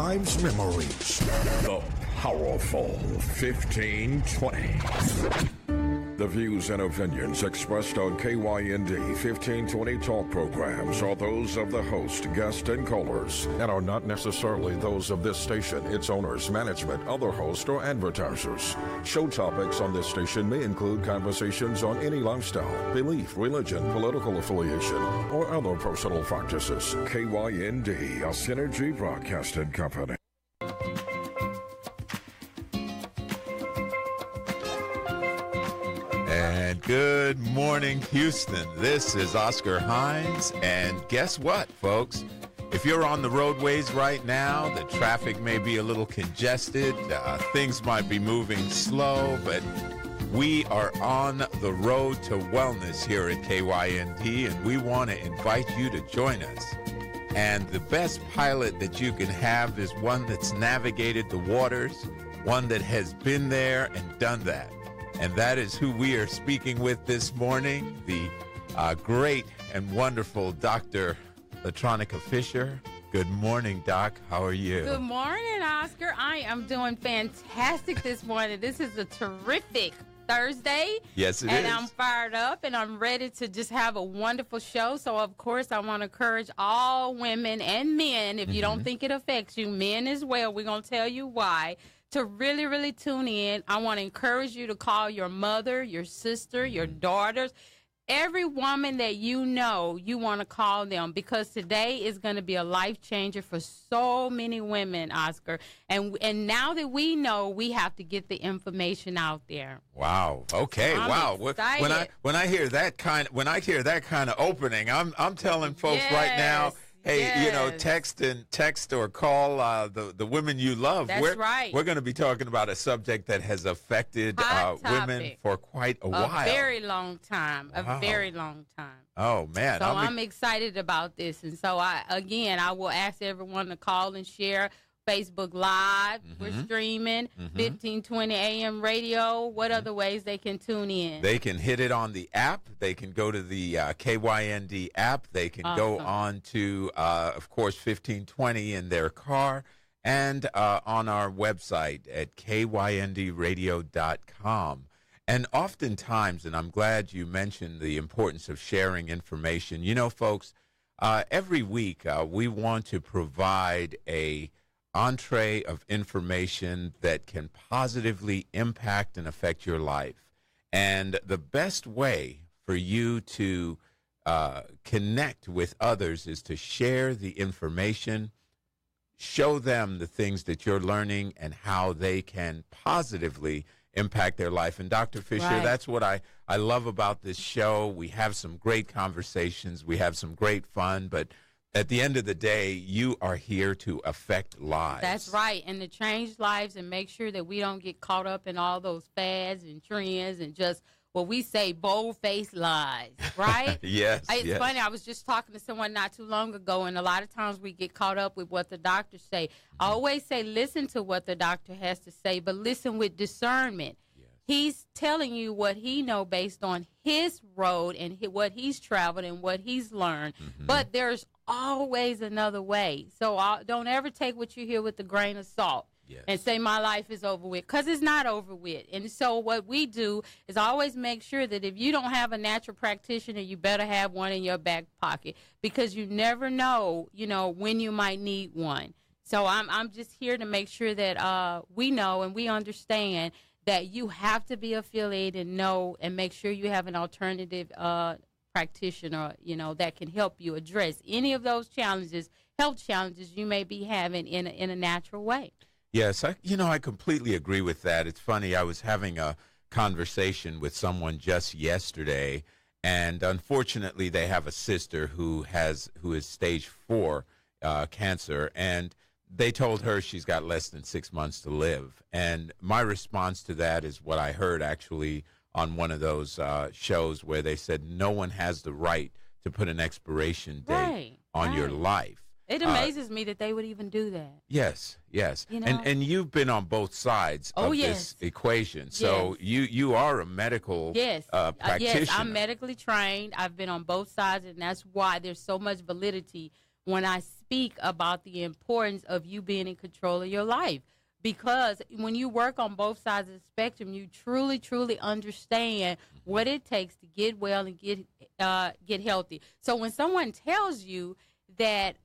relives memories. The powerful 1520. The views and opinions expressed on KYND 1520 talk programs are those of the host, guest, and callers, and are not necessarily those of this station, its owners, management, other hosts, or advertisers. Show topics on this station may include conversations on any lifestyle, belief, religion, political affiliation, or other personal practices. KYND, a Synergy Broadcasting Company. And good morning, Houston. This is Oscar Hines, and guess what, folks? If you're on the roadways right now, the traffic may be a little congested, things might be moving slow, but we are on the road to wellness here at KYND, and we want to invite you to join us. And the best pilot that you can have is one that's navigated the waters, one that has been there and done that. And that is who we are speaking with this morning, the great and wonderful Dr. Latronica Fisher. Good morning, Doc. How are you? Good morning, Oscar. I am doing fantastic this morning. This is a terrific Thursday. Yes, it is. And I'm fired up, and I'm ready to just have a wonderful show. So, of course, I want to encourage all women and men, if you don't think it affects you, men as well, we're going to tell you why, to really, really tune in. I want to encourage you to call your mother, your sister, your daughters, every woman that you know, you want to call them, because today is going to be a life changer for so many women, Oscar. And now that we know, we have to get the information out there. Wow. Okay. So wow. Excited. When I hear that kind of opening, I'm telling folks right now. Hey, text or call the women you love. That's right. We're going to be talking about a subject that has affected women for quite a while. A very long time. Wow. A very long time. Oh, man. So I'm excited about this. And so, I will ask everyone to call and share. Facebook Live, we're streaming, 1520 AM radio. What other ways they can tune in? They can hit it on the app. They can go to the KYND app. They can go on to, of course, 1520 in their car, and on our website at kyndradio.com. And oftentimes, and I'm glad you mentioned the importance of sharing information. You know, folks, every week we want to provide a entree of information that can positively impact and affect your life. And the best way for you to connect with others is to share the information, show them the things that you're learning and how they can positively impact their life. And Dr. Fisher, that's what I love about this show. We have some great conversations. We have some great fun, but at the end of the day, you are here to affect lives. That's right, and to change lives and make sure that we don't get caught up in all those fads and trends and just what we say bold-faced lies, right? Yes. It's funny. I was just talking to someone not too long ago, and a lot of times we get caught up with what the doctors say. I always say listen to what the doctor has to say, but listen with discernment. He's telling you what he know based on his road and what he's traveled and what he's learned. But there's always another way. So don't ever take what you hear with a grain of salt and say my life is over with, because it's not over with. And so what we do is always make sure that if you don't have a natural practitioner, you better have one in your back pocket, because you never know, when you might need one. So I'm just here to make sure that we know and we understand that you have to be affiliated and know and make sure you have an alternative practitioner, that can help you address any of those challenges, health challenges you may be having in a natural way. Yes, I completely agree with that. It's funny, I was having a conversation with someone just yesterday, and unfortunately they have a sister who is stage 4 cancer, and they told her she's got less than 6 months to live. And my response to that is what I heard actually on one of those shows where they said no one has the right to put an expiration date on your life. It amazes me that they would even do that. Yes. And you've been on both sides of this equation. So you are a medical practitioner. Yes, I'm medically trained. I've been on both sides, and that's why there's so much validity when I speak about the importance of you being in control of your life. Because when you work on both sides of the spectrum, you truly, truly understand what it takes to get well and get healthy. So when someone tells you that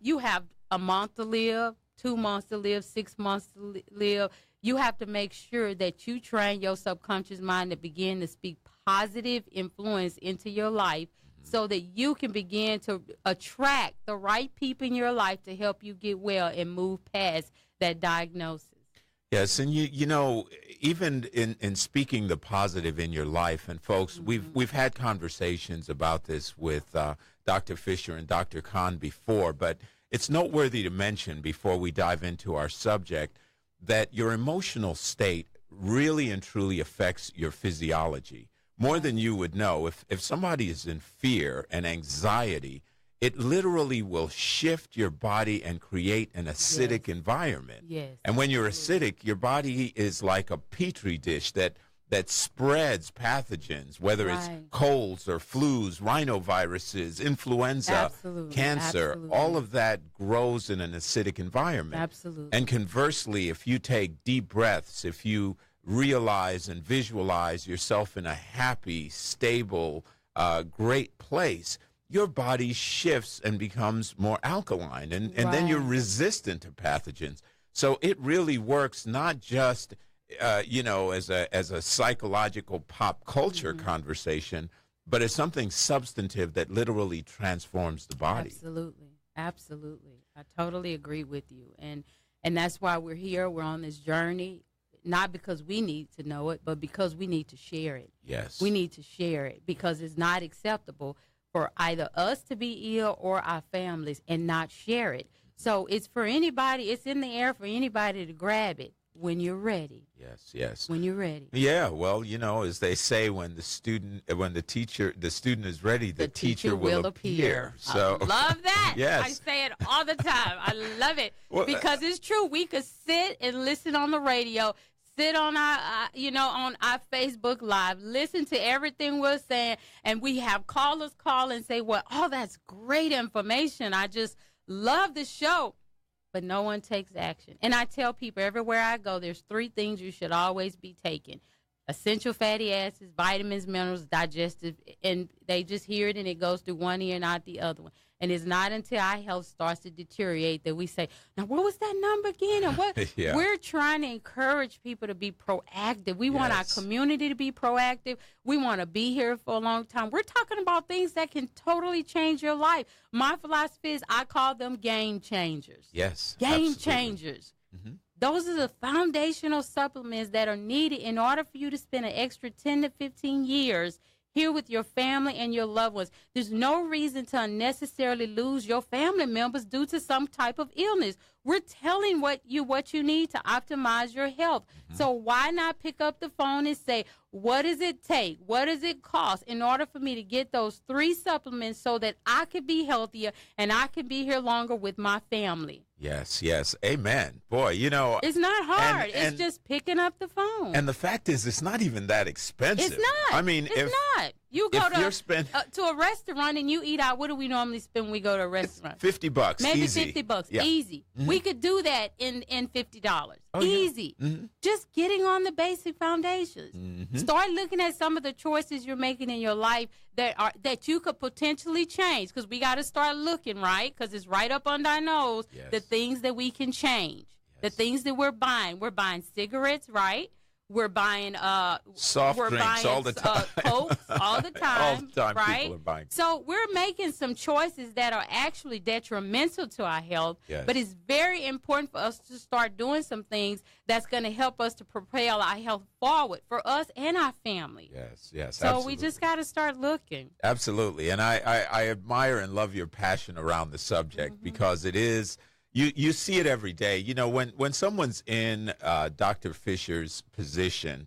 you have a month to live, 2 months to live, 6 months to live, you have to make sure that you train your subconscious mind to begin to speak positive influence into your life so that you can begin to attract the right people in your life to help you get well and move past that diagnosis. Yes, and you know, even in speaking the positive in your life, and folks, we've had conversations about this with Dr. Fisher and Dr. Khan before, but it's noteworthy to mention before we dive into our subject that your emotional state really and truly affects your physiology more than you would know. If somebody is in fear and anxiety, it literally will shift your body and create an acidic environment. Yes. And when you're acidic, your body is like a petri dish that spreads pathogens, whether it's colds or flus, rhinoviruses, influenza, cancer. All of that grows in an acidic environment. Absolutely. And conversely, if you take deep breaths, if you realize and visualize yourself in a happy, stable, great place, your body shifts and becomes more alkaline, and then you're resistant to pathogens. So it really works not just, you know, as a psychological pop culture conversation, but as something substantive that literally transforms the body. Absolutely. Absolutely. I totally agree with you. And that's why we're here. We're on this journey, not because we need to know it, but because we need to share it. Yes. We need to share it because it's not acceptable for either us to be ill or our families and not share it. So it's for anybody, it's in the air for anybody to grab it when you're ready. Yes, yes. When you're ready. Yeah, well, you know, as they say, when the student is ready, the teacher will appear. So I love that. Yes. I say it all the time. I love it because it's true. We could sit and listen on the radio, sit on our, on our Facebook Live, listen to everything we're saying, and we have callers call and say, well, oh, that's great information. I just love the show. But no one takes action. And I tell people everywhere I go, there's 3 things you should always be taking. Essential fatty acids, vitamins, minerals, digestive, and they just hear it and it goes through one ear and out the other one. And it's not until our health starts to deteriorate that we say, now, what was that number again? And what? Yeah. We're trying to encourage people to be proactive. We want our community to be proactive. We want to be here for a long time. We're talking about things that can totally change your life. My philosophy is I call them game changers. Yes. Game changers. Mm-hmm. Those are the foundational supplements that are needed in order for you to spend an extra 10 to 15 years here with your family and your loved ones. There's no reason to unnecessarily lose your family members due to some type of illness. We're telling what you need to optimize your health. Mm-hmm. So why not pick up the phone and say, what does it take? What does it cost in order for me to get those 3 supplements so that I could be healthier and I can be here longer with my family? Yes, yes. Amen. Boy, you know. It's not hard. It's just picking up the phone. And the fact is, it's not even that expensive. It's not. I mean, it's not. You go to a restaurant and you eat out. What do we normally spend when we go to a restaurant? $50. Maybe easy. $50. Yeah. Easy. Mm-hmm. We could do that in $50. Oh, easy. Yeah. Mm-hmm. Just getting on the basic foundations. Mm-hmm. Start looking at some of the choices you're making in your life that you could potentially change, because we got to start looking, right? Because it's right up under our nose, the things that we can change, the things that we're buying. We're buying cigarettes, right? We're buying soft drinks all the time. Cokes all the time. All the time, right? people are buying. So we're making some choices that are actually detrimental to our health. Yes. But it's very important for us to start doing some things that's going to help us to propel our health forward for us and our family. Yes, yes. So absolutely. we just got to start looking. Absolutely, and I admire and love your passion around the subject, because it is. You see it every day. You know, when someone's in Dr. Fisher's position,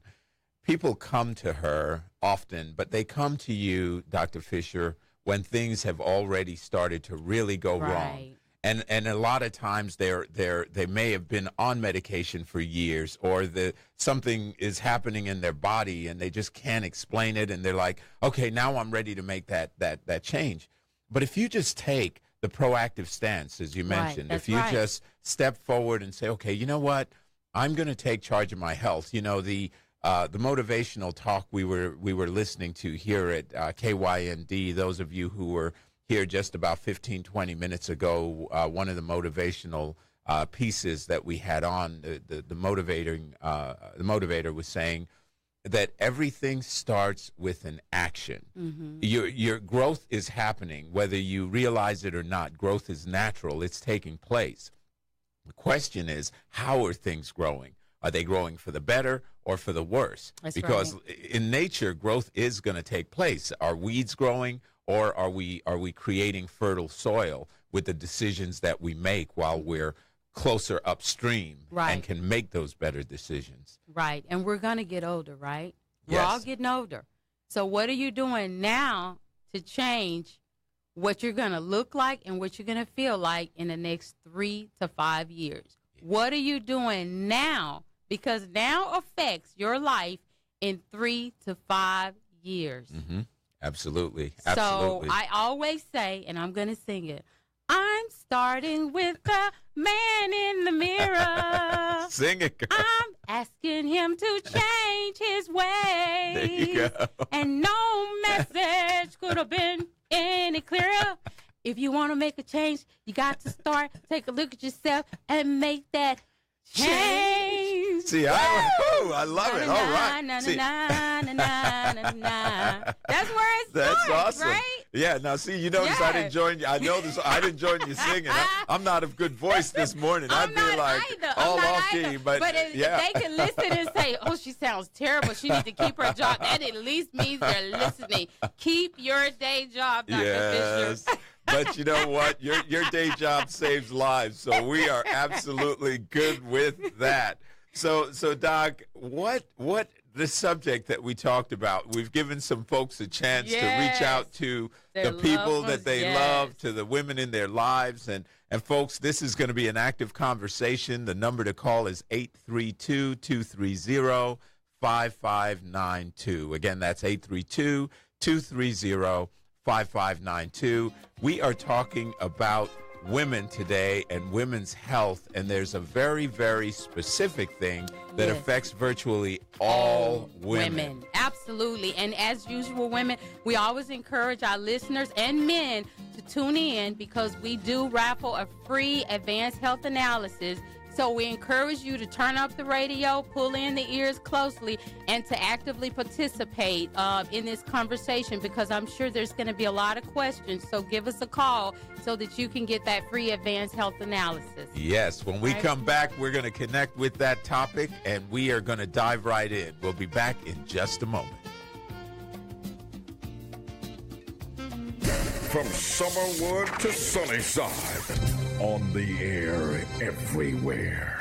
people come to her often, but they come to you, Dr. Fisher, when things have already started to really go wrong. And a lot of times they may have been on medication for years, or something is happening in their body and they just can't explain it, and they're like, okay, now I'm ready to make that change. But if you just take the proactive stance, as you mentioned. If you just step forward and say, okay, you know what, I'm going to take charge of my health. You know, the motivational talk we were listening to here at KYND, those of you who were here just about 15, 20 minutes ago, one of the motivational pieces that we had on, the motivator was saying that everything starts with an action. Mm-hmm. Your growth is happening, whether you realize it or not. Growth is natural. It's taking place. The question is, how are things growing? Are they growing for the better or for the worse? That's because right. in nature, growth is going to take place. Are weeds growing, or are we creating fertile soil with the decisions that we make while we're closer upstream and can make those better decisions? Right. And we're going to get older, right? Yes. We're all getting older. So what are you doing now to change what you're going to look like and what you're going to feel like in the next 3 to 5 years? What are you doing now? Because now affects your life in 3 to 5 years. Mm-hmm. Absolutely. So Absolutely. I always say, and I'm going to sing it, I'm starting with the man in the mirror. Sing it, girl. I'm asking him to change his ways. There you go. And no message could have been any clearer. If you want to make a change, you got to start, take a look at yourself, and make that change. See, I love it. All right. See. That's where it starts, That's awesome. right? Yeah. Now, see, you notice I didn't join you. I know this. I didn't join you singing. I'm not of good voice this morning. I'd be like all off key. But if they can listen and say, "Oh, she sounds terrible. She needs to keep her job," that at least means they're listening. Keep your day job, Dr. Yes. Fisher. But you know what? Your day job saves lives, so we are absolutely good with that. So Doc, what the subject that we talked about? We've given some folks a chance to reach out to the people that they love, to the women in their lives, and folks, this is going to be an active conversation. The number to call is 832-230-5592. Again, that's 832-230-5592. We are talking about women today and women's health, and there's a very, very specific thing that affects virtually all women. Absolutely. And as usual, women, we always encourage our listeners and men to tune in because we do raffle a free advanced health analysis. So we encourage you to turn up the radio, pull in the ears closely, and to actively participate in this conversation because I'm sure there's going to be a lot of questions. So give us a call so that you can get that free advanced health analysis. Yes, when we come back, we're going to connect with that topic, and we are going to dive right in. We'll be back in just a moment. From Summerwood to Sunnyside, on the air everywhere.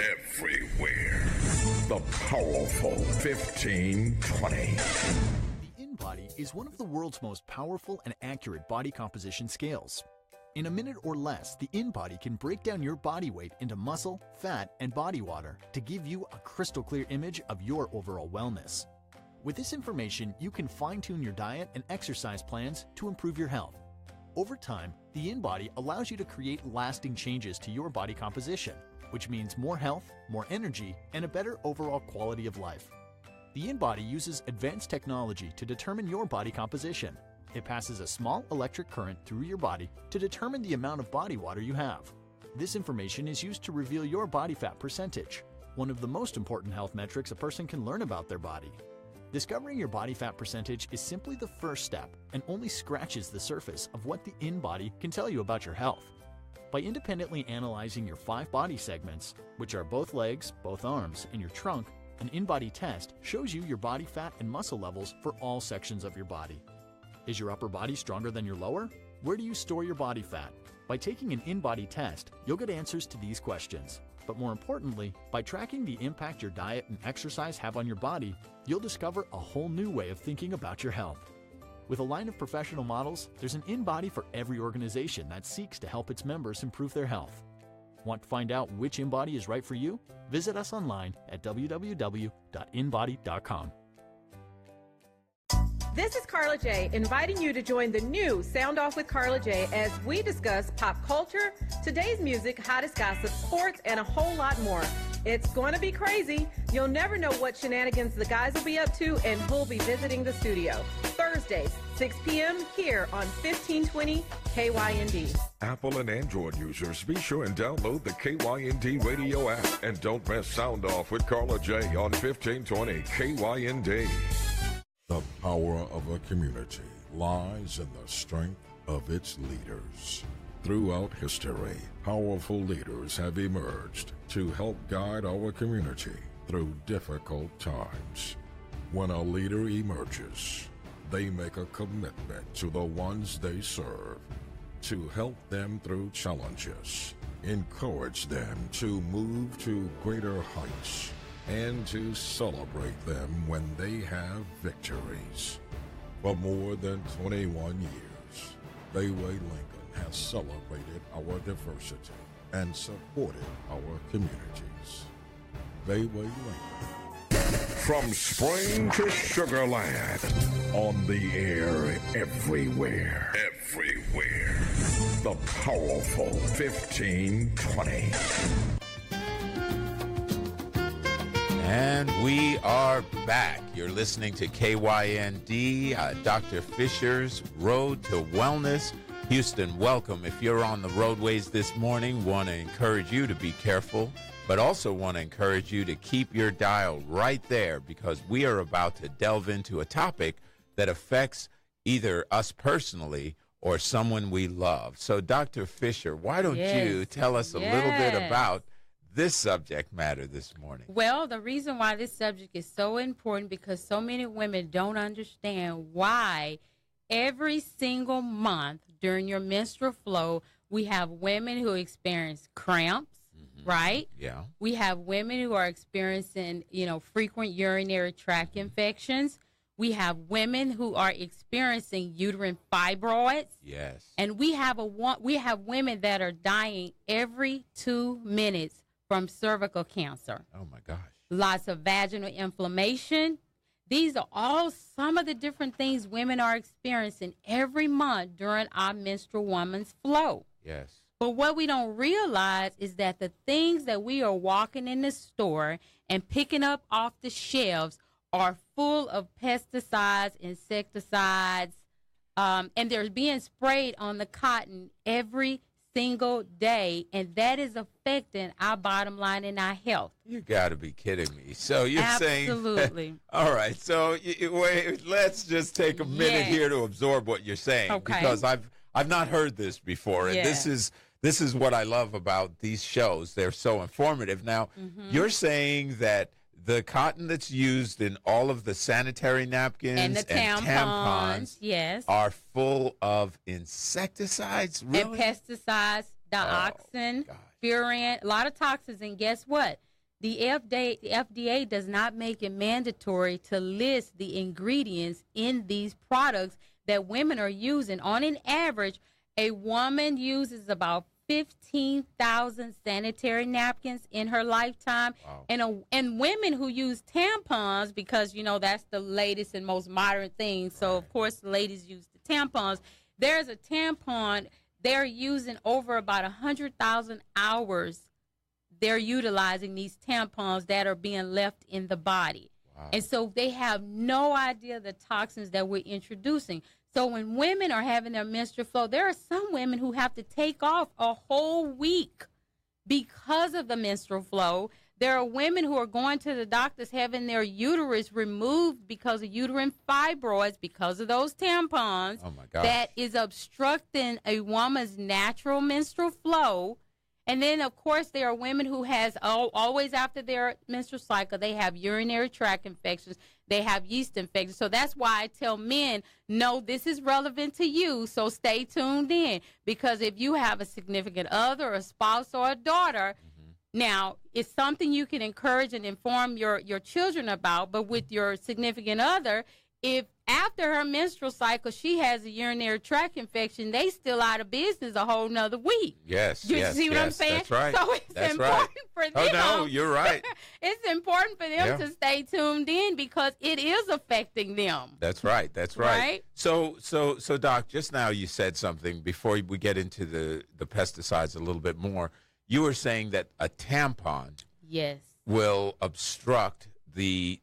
The powerful 1520. The InBody is one of the world's most powerful and accurate body composition scales. In a minute or less, the InBody can break down your body weight into muscle, fat, and body water to give you a crystal clear image of your overall wellness. With this information, you can fine-tune your diet and exercise plans to improve your health. Over time, the InBody allows you to create lasting changes to your body composition, which means more health, more energy, and a better overall quality of life. The InBody uses advanced technology to determine your body composition. It passes a small electric current through your body to determine the amount of body water you have. This information is used to reveal your body fat percentage, one of the most important health metrics a person can learn about their body. Discovering your body fat percentage is simply the first step and only scratches the surface of what the InBody can tell you about your health. By independently analyzing your 5 body segments, which are both legs, both arms, and your trunk, an InBody test shows you your body fat and muscle levels for all sections of your body. Is your upper body stronger than your lower? Where do you store your body fat? By taking an InBody test, you'll get answers to these questions. But more importantly, by tracking the impact your diet and exercise have on your body, you'll discover a whole new way of thinking about your health. With a line of professional models, there's an InBody for every organization that seeks to help its members improve their health. Want to find out which InBody is right for you? Visit us online at www.inbody.com. This is Carla J, inviting you to join the new Sound Off with Carla J as we discuss pop culture, today's music, hottest gossip, sports, and a whole lot more. It's going to be crazy. You'll never know what shenanigans the guys will be up to and who'll be visiting the studio. Thursdays, 6 p.m. here on 1520 KYND. Apple and Android users, be sure and download the KYND radio app. And don't miss Sound Off with Carla J on 1520 KYND. The power of a community lies in the strength of its leaders. Throughout history, powerful leaders have emerged to help guide our community through difficult times. When a leader emerges, they make a commitment to the ones they serve to help them through challenges, encourage them to move to greater heights, and to celebrate them when they have victories. For more than 21 years, Bayway Lincoln has celebrated our diversity and supported our communities. Bayway Lincoln. From spring to Sugarland, on the air everywhere. Everywhere. The powerful 1520. And we are back. You're listening to KYND, Dr. Fisher's Road to Wellness. Houston, welcome. If you're on the roadways this morning, want to encourage you to be careful, but also want to encourage you to keep your dial right there because we are about to delve into a topic that affects either us personally or someone we love. So, Dr. Fisher, why don't you tell us a little bit about this subject matter this morning? Well, the reason why this subject is so important because so many women don't understand why every single month during your menstrual flow, we have women who experience cramps, right? Yeah. We have women who are experiencing, frequent urinary tract infections. We have women who are experiencing uterine fibroids. Yes. And we have women that are dying every 2 minutes from cervical cancer. Oh, my gosh. Lots of vaginal inflammation. These are all some of the different things women are experiencing every month during our menstrual woman's flow. Yes. But what we don't realize is that the things that we are walking in the store and picking up off the shelves are full of pesticides, insecticides, and they're being sprayed on the cotton every single day, and that is affecting our bottom line and our health. You got to be kidding me. So you're saying... Absolutely. All right. So wait, let's just take a minute here to absorb what you're saying. Okay. Because I've not heard this before, and this is what I love about these shows. They're so informative. Now, you're saying that the cotton that's used in all of the sanitary napkins and the tampons, yes, are full of insecticides, really? And pesticides, dioxin, furan, a lot of toxins. And guess what? The FDA does not make it mandatory to list the ingredients in these products that women are using. On an average, a woman uses about 15,000 sanitary napkins in her lifetime. Wow. And women who use tampons, because, that's the latest and most modern thing. So, of course, the ladies use the tampons. There's a tampon, they're using over about 100,000 hours. They're utilizing these tampons that are being left in the body. Wow. And so they have no idea the toxins that we're introducing. So when women are having their menstrual flow, there are some women who have to take off a whole week because of the menstrual flow. There are women who are going to the doctors having their uterus removed because of uterine fibroids because of those tampons. Oh, my gosh. That is obstructing a woman's natural menstrual flow. And then, of course, there are women who always after their menstrual cycle, they have urinary tract infections. They have yeast infections. So that's why I tell men, no, this is relevant to you, so stay tuned in. Because if you have a significant other, a spouse, or a daughter, now it's something you can encourage and inform your children about. But with your significant other, if after her menstrual cycle, she has a urinary tract infection. They still out of business a whole nother week. Yes, You see what I'm saying? That's right. So it's That's important for them. Oh, no, you're right. It's important for them to stay tuned in because it is affecting them. That's right. That's right. So, Doc, just now you said something before we get into the pesticides a little bit more. You were saying that a tampon will obstruct the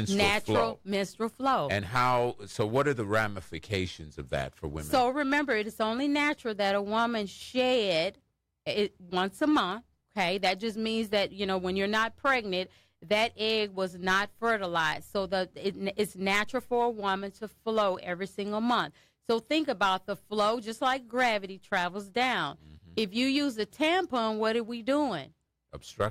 natural menstrual flow. And what are the ramifications of that for women? So remember, it is only natural that a woman shed it once a month. Okay, that just means that, when you're not pregnant, that egg was not fertilized. So it's natural for a woman to flow every single month. So think about the flow, just like gravity travels down. Mm-hmm. If you use a tampon, what are we doing?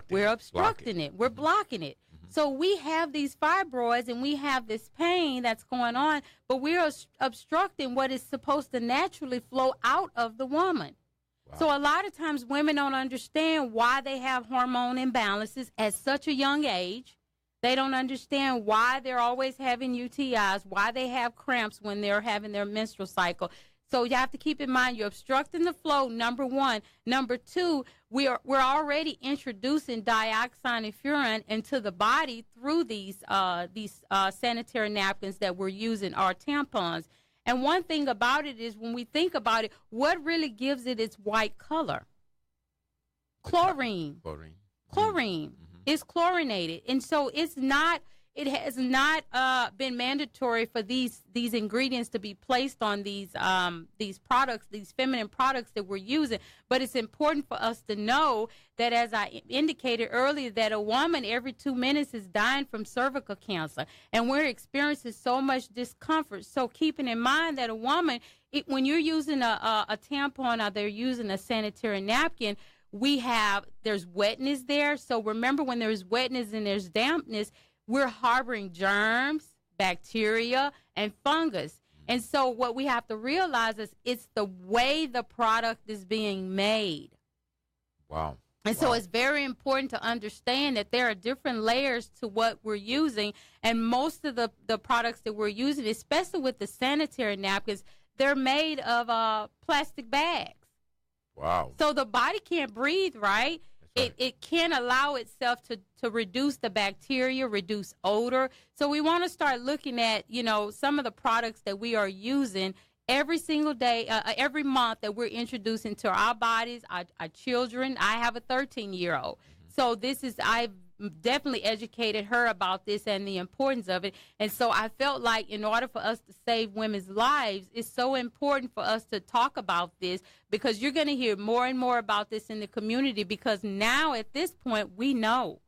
We're obstructing it. We're blocking it. Mm-hmm. So we have these fibroids and we have this pain that's going on, but we're obstructing what is supposed to naturally flow out of the woman. Wow. So a lot of times women don't understand why they have hormone imbalances at such a young age. They don't understand why they're always having UTIs, why they have cramps when they're having their menstrual cycle. So you have to keep in mind you're obstructing the flow, number one. Number two, we're already introducing dioxin and furan into the body through these sanitary napkins that we're using, our tampons. And one thing about it is when we think about it, what really gives it its white color? Chlorine. Mm-hmm. It's chlorinated. And so it has not been mandatory for these ingredients to be placed on these products, these feminine products that we're using. But it's important for us to know that, as I indicated earlier, that a woman every 2 minutes is dying from cervical cancer, and we're experiencing so much discomfort. So keeping in mind that a woman, when you're using a tampon or they're using a sanitary napkin, there's wetness there. So remember, when there's wetness and there's dampness, we're harboring germs, bacteria, and fungus. And so what we have to realize is it's the way the product is being made. Wow. And so it's very important to understand that there are different layers to what we're using. And most of the products that we're using, especially with the sanitary napkins, they're made of plastic bags. Wow. So the body can't breathe, right? It can't allow itself to reduce the bacteria, reduce odor. So we want to start looking at, some of the products that we are using every single day, every month, that we're introducing to our bodies, our children. I have a 13-year-old. Mm-hmm. So I've definitely educated her about this and the importance of it. And so I felt like in order for us to save women's lives, it's so important for us to talk about this, because you're going to hear more and more about this in the community, because now at this point we know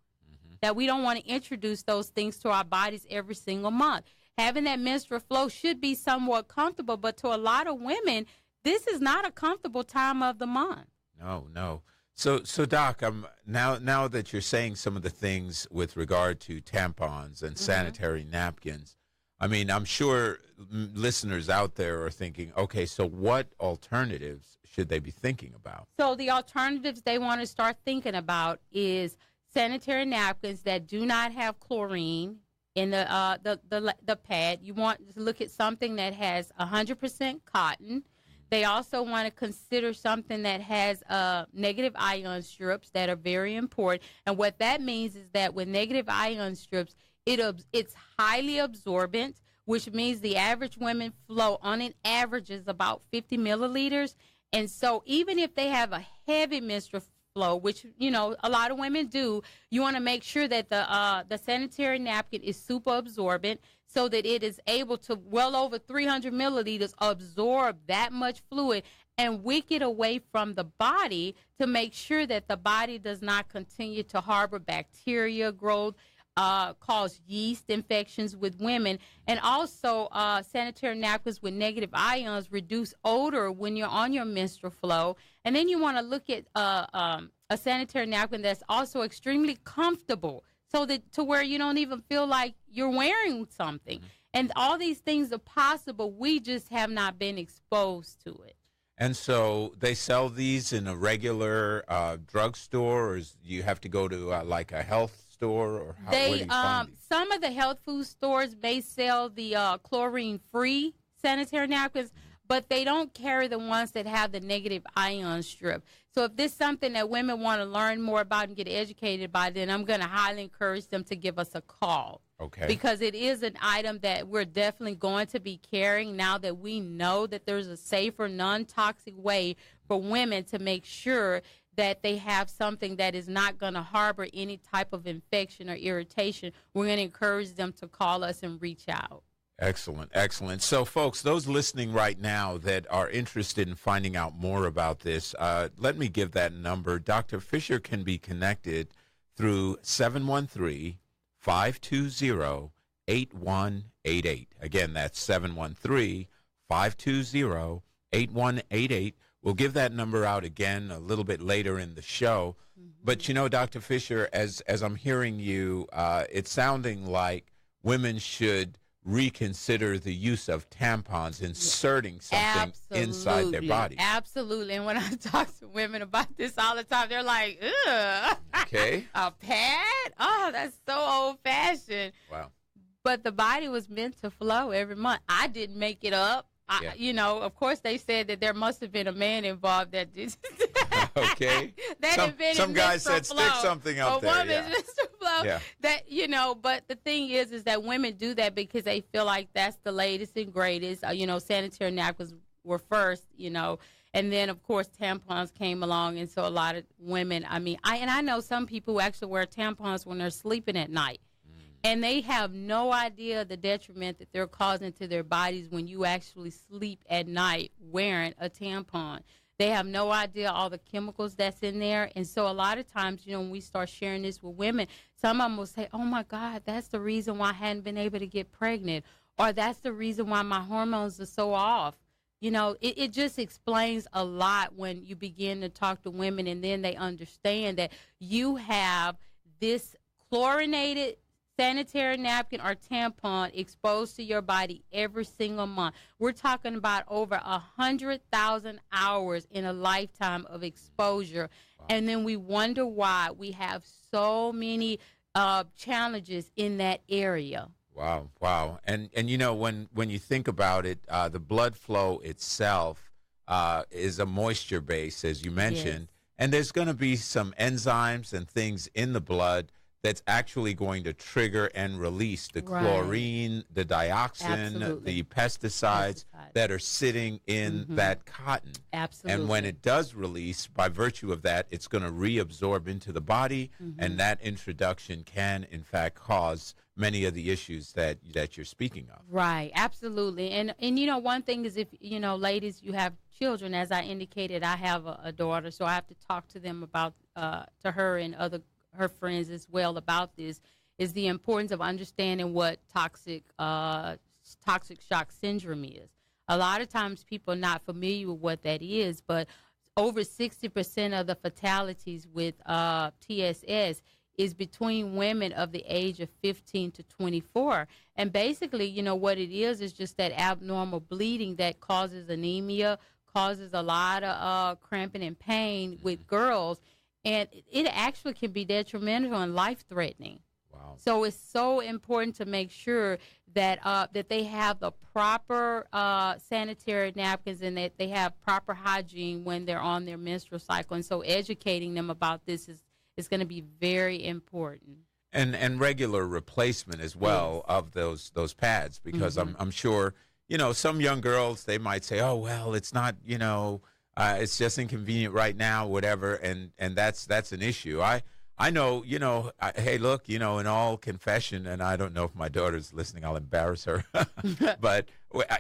that we don't want to introduce those things to our bodies every single month. Having that menstrual flow should be somewhat comfortable, but to a lot of women, this is not a comfortable time of the month. No. So Doc, now that you're saying some of the things with regard to tampons and sanitary napkins, I mean, I'm sure listeners out there are thinking, okay, so what alternatives should they be thinking about? So the alternatives they want to start thinking about is sanitary napkins that do not have chlorine in the pad. You want to look at something that has 100% cotton. They also want to consider something that has negative ion strips that are very important. And what that means is that with negative ion strips, it's highly absorbent, which means the average women flow on an average is about 50 milliliters. And so even if they have a heavy menstrual flow, which, a lot of women do, you want to make sure that the sanitary napkin is super absorbent, so that it is able to well over 300 milliliters absorb that much fluid and wick it away from the body to make sure that the body does not continue to harbor bacteria growth, cause yeast infections with women. And also sanitary napkins with negative ions reduce odor when you're on your menstrual flow. And then you want to look at a sanitary napkin that's also extremely comfortable, so that to where you don't even feel like you're wearing something. And all these things are possible. We just have not been exposed to it. And so they sell these in a regular drugstore, or you have to go to like a health store, or how, where do you find these? Some of the health food stores may sell the chlorine-free sanitary napkins, but they don't carry the ones that have the negative ion strip. So if this is something that women want to learn more about and get educated by, then I'm going to highly encourage them to give us a call. Okay. Because it is an item that we're definitely going to be carrying now that we know that there's a safer, non-toxic way for women to make sure that they have something that is not going to harbor any type of infection or irritation. We're going to encourage them to call us and reach out. Excellent, excellent. So, folks, those listening right now that are interested in finding out more about this, let me give that number. Dr. Fisher can be connected through 713-520-8188. Again, that's 713-520-8188. We'll give that number out again a little bit later in the show. Mm-hmm. But, you know, Dr. Fisher, as I'm hearing you, it's sounding like women should reconsider the use of tampons, inserting something inside their body. Absolutely. And when I talk to women about this all the time, they're like, ugh. Okay. A pad? Oh, that's so old-fashioned. Wow. But the body was meant to flow every month. I didn't make it up. You know, of course, they said that there must have been a man involved that did. Okay. Some guy said stick something up there. A woman just to flow. Yeah. That, you know, but the thing is that women do that because they feel like that's the latest and greatest. You know, sanitary napkins were first, you know, and then, of course, tampons came along. And so a lot of women, I mean, I know some people who actually wear tampons when they're sleeping at night. And they have no idea the detriment that they're causing to their bodies when you actually sleep at night wearing a tampon. They have no idea all the chemicals that's in there. And so a lot of times, you know, when we start sharing this with women, some of them will say, oh, my God, that's the reason why I hadn't been able to get pregnant. Or that's the reason why my hormones are so off. You know, it just explains a lot when you begin to talk to women and then they understand that you have this chlorinated sanitary napkin or tampon exposed to your body every single month. We're talking about over 100,000 hours in a lifetime of exposure. Wow. And then we wonder why we have so many challenges in that area. Wow, wow. And you know, when you think about it, the blood flow itself is a moisture base, as you mentioned. Yes. And there's going to be some enzymes and things in the blood that's actually going to trigger and release the chlorine, the dioxin, Absolutely. the pesticides that are sitting in that cotton. Absolutely. And when it does release, by virtue of that, it's going to reabsorb into the body, and that introduction can, in fact, cause many of the issues that you're speaking of. Right, absolutely. And you know, one thing is if, you know, ladies, you have children, as I indicated, I have a daughter, so I have to talk to them about, to her and her friends as well about this, is the importance of understanding what toxic shock syndrome is. A lot of times people are not familiar with what that is, but over 60% of the fatalities with TSS is between women of the age of 15 to 24. And basically, you know, what it is just that abnormal bleeding that causes anemia, causes a lot of cramping and pain with girls. And it actually can be detrimental and life-threatening. Wow. So it's so important to make sure that that they have the proper sanitary napkins and that they have proper hygiene when they're on their menstrual cycle. And so educating them about this is going to be very important. And regular replacement as well of those pads, because I'm sure, you know, some young girls, they might say, oh, well, it's not, you know, it's just inconvenient right now, whatever, and that's an issue. I know, you know, hey, look, you know, in all confession, and I don't know if my daughter's listening, I'll embarrass her, but,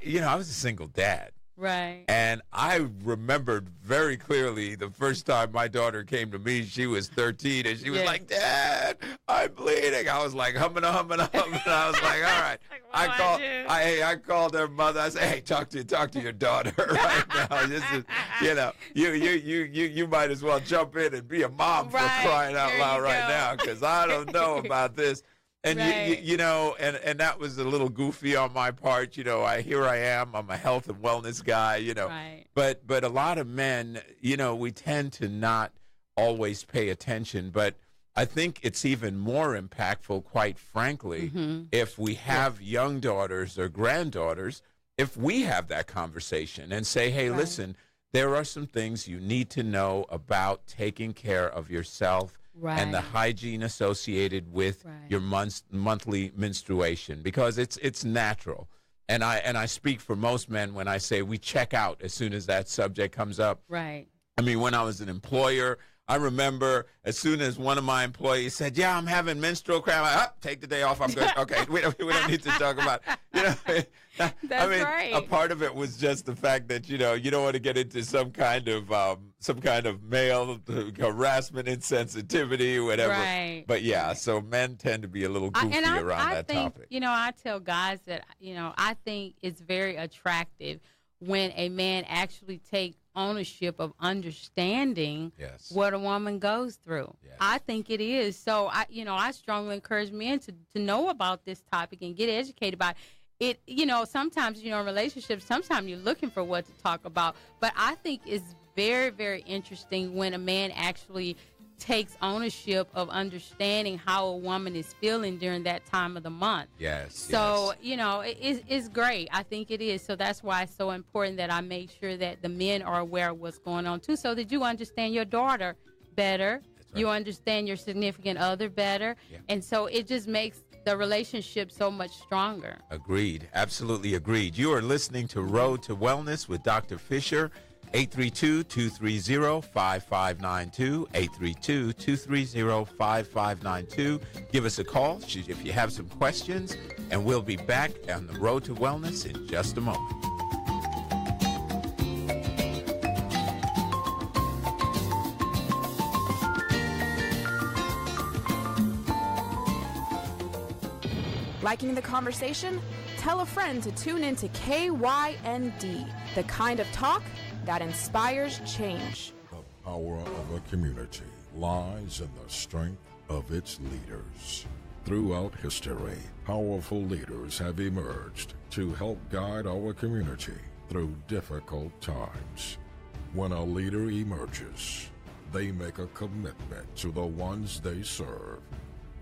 you know, I was a single dad. Right. And I remembered very clearly the first time my daughter came to me, she was 13, and she was like, Dad, I'm bleeding. I was like, humming. I was like, all right. I called her mother. I said, hey, talk to your daughter right now. This is, you know, you might as well jump in and be a mom for crying out loud right now, because I don't know about this. And, you know, and that was a little goofy on my part. You know, here I am. I'm a health and wellness guy, you know. Right. But a lot of men, you know, we tend to not always pay attention. But I think it's even more impactful, quite frankly, if we have young daughters or granddaughters, if we have that conversation and say, hey, listen, there are some things you need to know about taking care of yourself and the hygiene associated with your monthly menstruation, because it's natural. And I speak for most men when I say we check out as soon as that subject comes up. Right. I mean, when I was an employer, I remember as soon as one of my employees said, yeah, I'm having menstrual cramp, take the day off, I'm good. Okay, we don't need to talk about it. You know, That's right. A part of it was just the fact that, you don't want to get into some kind of male harassment, insensitivity, whatever. Right. But yeah, so men tend to be a little goofy around that topic. I tell guys that, I think it's very attractive when a man actually takes ownership of understanding what a woman goes through. I think it is. So I strongly encourage men to know about this topic and get educated about it. Sometimes, in relationships, sometimes you're looking for what to talk about, but I think it's very, very interesting when a man actually takes ownership of understanding how a woman is feeling during that time of the month. So, it's great. I think it is. So that's why it's so important that I make sure that the men are aware of what's going on too, so that you understand your daughter better. You understand your significant other better. And so it just makes the relationship so much stronger. Agreed. Absolutely agreed. You are listening to Road to Wellness with Dr. Fisher. 832-230-5592, 832-230-5592. Give us a call if you have some questions, and we'll be back on the Road to Wellness in just a moment. Liking the conversation? Tell a friend to tune in to KYND, the kind of talk that inspires change. The power of a community lies in the strength of its leaders. Throughout history, powerful leaders have emerged to help guide our community through difficult times. When a leader emerges, they make a commitment to the ones they serve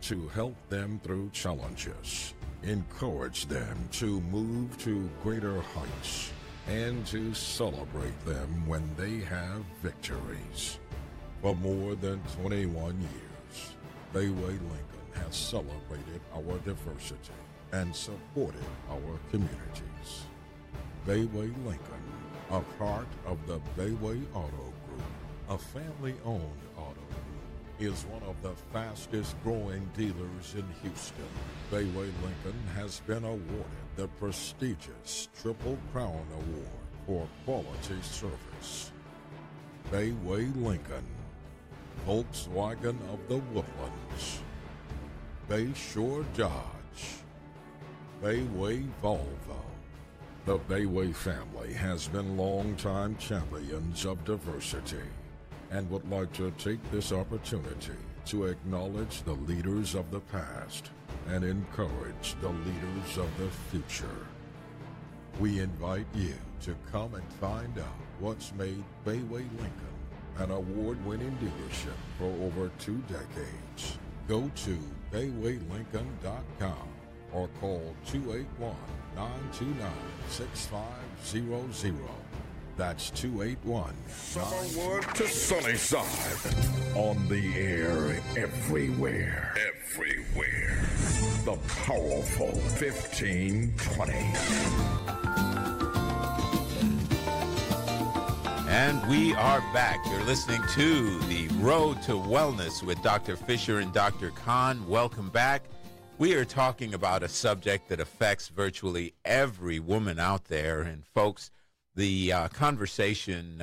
to help them through challenges, encourage them to move to greater heights, and to celebrate them when they have victories. For more than 21 years, Bayway Lincoln has celebrated our diversity and supported our communities. Bayway Lincoln, a part of the Bayway Auto Group, a family-owned auto group, is one of the fastest growing dealers in Houston. Bayway Lincoln has been awarded the prestigious Triple Crown Award for quality service. Bayway Lincoln, Volkswagen of the Woodlands, Bayshore Dodge, Bayway Volvo. The Bayway family has been longtime champions of diversity and would like to take this opportunity to acknowledge the leaders of the past and encourage the leaders of the future. We invite you to come and find out what's made Bayway Lincoln an award-winning dealership for over 2 decades. Go to baywaylincoln.com or call 281-929-6500. That's 281. Summerwood to Sunnyside. On the air everywhere. Everywhere. The powerful 1520. And we are back. You're listening to the Road to Wellness with Dr. Fisher and Dr. Khan. Welcome back. We are talking about a subject that affects virtually every woman out there. And folks, the conversation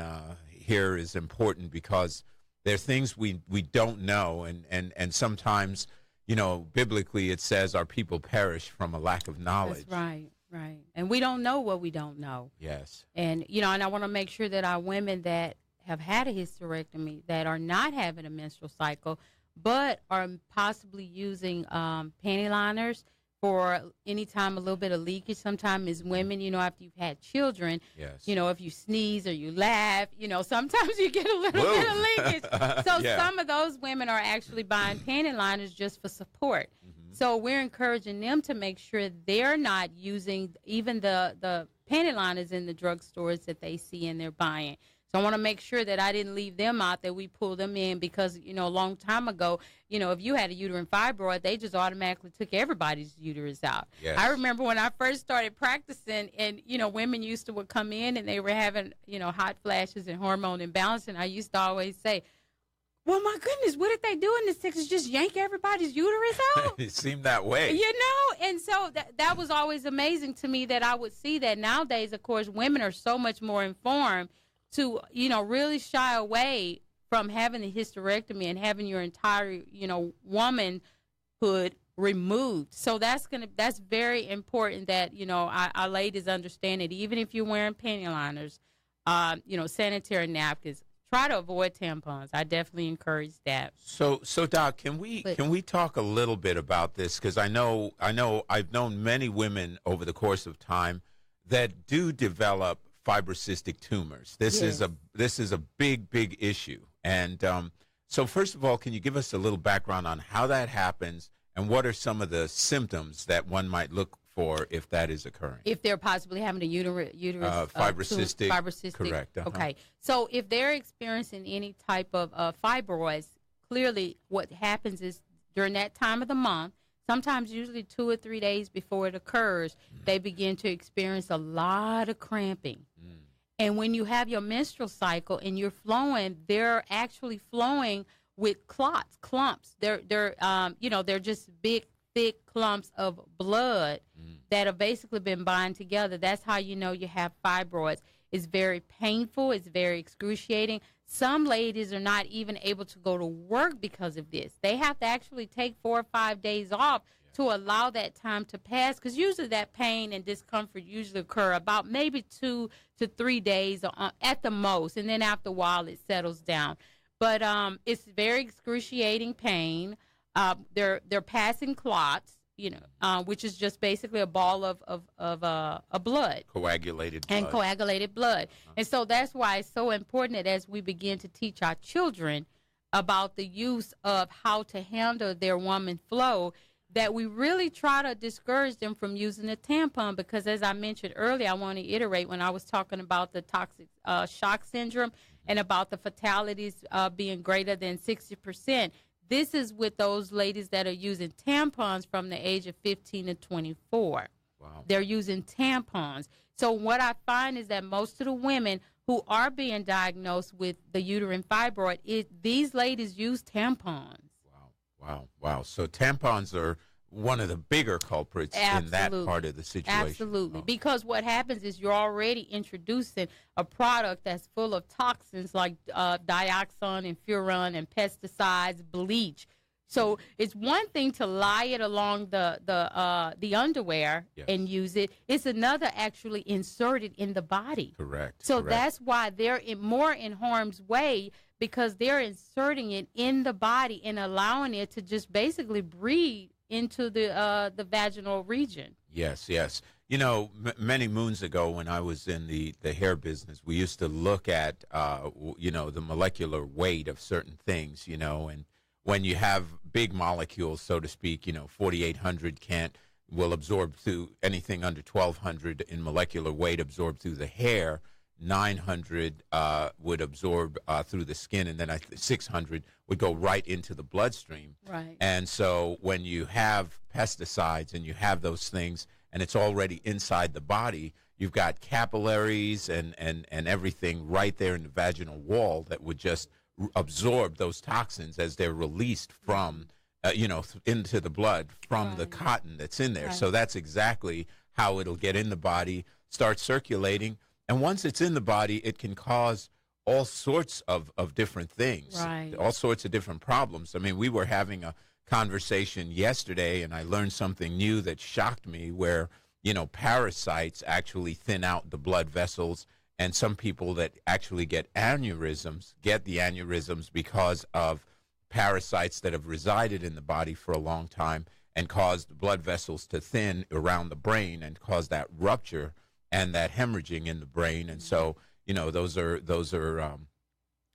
here is important because there are things we don't know. And sometimes, biblically it says our people perish from a lack of knowledge. That's right. Right. And we don't know what we don't know. Yes. And, and I want to make sure that our women that have had a hysterectomy, that are not having a menstrual cycle, but are possibly using panty liners, for any time a little bit of leakage. Sometimes as women, after you've had children, Yes. if you sneeze or you laugh, sometimes you get a little bit of leakage. So Yeah. some of those women are actually buying panty liners just for support. So we're encouraging them to make sure they're not using even the panty liners in the drugstores that they see and they're buying. So I want to make sure that I didn't leave them out, that we pull them in because, a long time ago, if you had a uterine fibroid, they just automatically took everybody's uterus out. Yes. I remember when I first started practicing and, women would come in and they were having, hot flashes and hormone imbalance. And I used to always say, well, my goodness, what did they do in the 60s? Just yank everybody's uterus out? It seemed that way. And so that was always amazing to me that I would see that. Nowadays, of course, women are so much more informed to, really shy away from having the hysterectomy and having your entire, womanhood removed. So that's very important that, our ladies understand it. Even if you're wearing panty liners, sanitary napkins, try to avoid tampons. I definitely encourage that. So Doc, can we talk a little bit about this? Because I know I've known many women over the course of time that do develop fibrocystic tumors. This Yes. is a big issue. And so first of all, can you give us a little background on how that happens and what are some of the symptoms that one might look for if that is occurring? If they're possibly having a uterus fibrocystic, fibrocystic. correct. Okay. So if they're experiencing any type of fibroids, clearly what happens is during that time of the month, sometimes usually 2 or 3 days before it occurs, they begin to experience a lot of cramping. And when you have your menstrual cycle and you're flowing, they're actually flowing with clumps. They're just big, thick clumps of blood that have basically been bound together. That's how you know you have fibroids. It's very painful. It's very excruciating. Some ladies are not even able to go to work because of this. They have to actually take 4 or 5 days off to allow that time to pass, because usually that pain and discomfort usually occur about maybe 2 to 3 days at the most, and then after a while it settles down. But it's very excruciating pain. They're passing clots, which is just basically a ball of blood. Coagulated blood. And coagulated blood. And so that's why it's so important that as we begin to teach our children about the use of how to handle their woman flow, that we really try to discourage them from using a tampon, because as I mentioned earlier, I want to iterate when I was talking about the toxic shock syndrome and about the fatalities being greater than 60%. This is with those ladies that are using tampons from the age of 15 to 24. Wow. They're using tampons. So what I find is that most of the women who are being diagnosed with the uterine fibroid, these ladies use tampons. Wow. So tampons are one of the bigger culprits in that part of the situation. Absolutely. Oh. Because what happens is you're already introducing a product that's full of toxins like dioxin and furan and pesticides, bleach. So it's one thing to lie it along the underwear and use it. It's another actually inserted in the body. Correct. So that's why they're more in harm's way, because they're inserting it in the body and allowing it to just basically breed into the vaginal region. Yes. Many moons ago when I was in the hair business, we used to look at, the molecular weight of certain things, and when you have big molecules, so to speak, 4,800 will absorb through anything under 1,200 in molecular weight, absorb through the hair. 900 would absorb through the skin, and then 600 would go right into the bloodstream. Right. And so when you have pesticides and you have those things, and it's already inside the body, you've got capillaries and everything right there in the vaginal wall that would just absorb those toxins as they're released from, into the blood from the cotton that's in there. Right. So that's exactly how it'll get in the body, start circulating. And once it's in the body, it can cause all sorts of different things, all sorts of different problems. I mean, we were having a conversation yesterday, and I learned something new that shocked me, where, parasites actually thin out the blood vessels, and some people that actually get the aneurysms because of parasites that have resided in the body for a long time. and cause the blood vessels to thin around the brain and cause that rupture and that hemorrhaging in the brain. And so, those are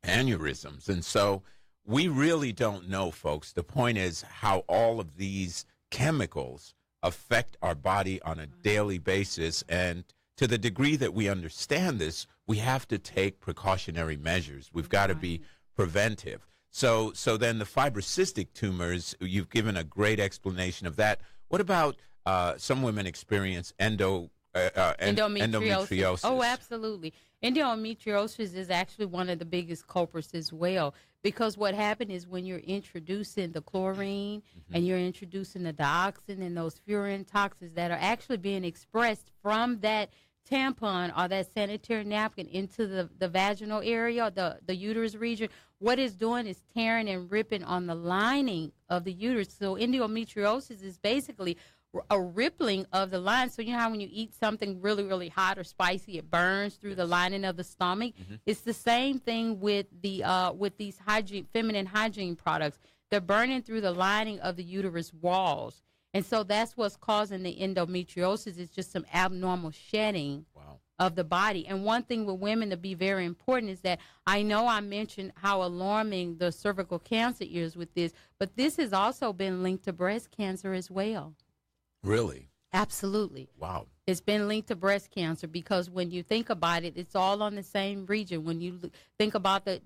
aneurysms. And so we really don't know, folks. The point is how all of these chemicals affect our body on a daily basis. And to the degree that we understand this, we have to take precautionary measures. We've got to be preventive. So then the fibrocystic tumors, you've given a great explanation of that. What about some women experience endometriosis? Oh, absolutely. Endometriosis is actually one of the biggest culprits as well, because what happened is when you're introducing the chlorine and you're introducing the dioxin and those furan toxins that are actually being expressed from that tampon or that sanitary napkin into the vaginal area, the uterus region, what it's doing is tearing and ripping on the lining of the uterus. So endometriosis is basically a rippling of the line. So you know how when you eat something really, really hot or spicy, it burns through the lining of the stomach? It's the same thing with these feminine hygiene products. They're burning through the lining of the uterus walls. And so that's what's causing the endometriosis. It's just some abnormal shedding of the body. And one thing with women to be very important is that I know I mentioned how alarming the cervical cancer is with this, but this has also been linked to breast cancer as well. Really? Absolutely. Wow. It's been linked to breast cancer because when you think about it, it's all on the same region. When you think about the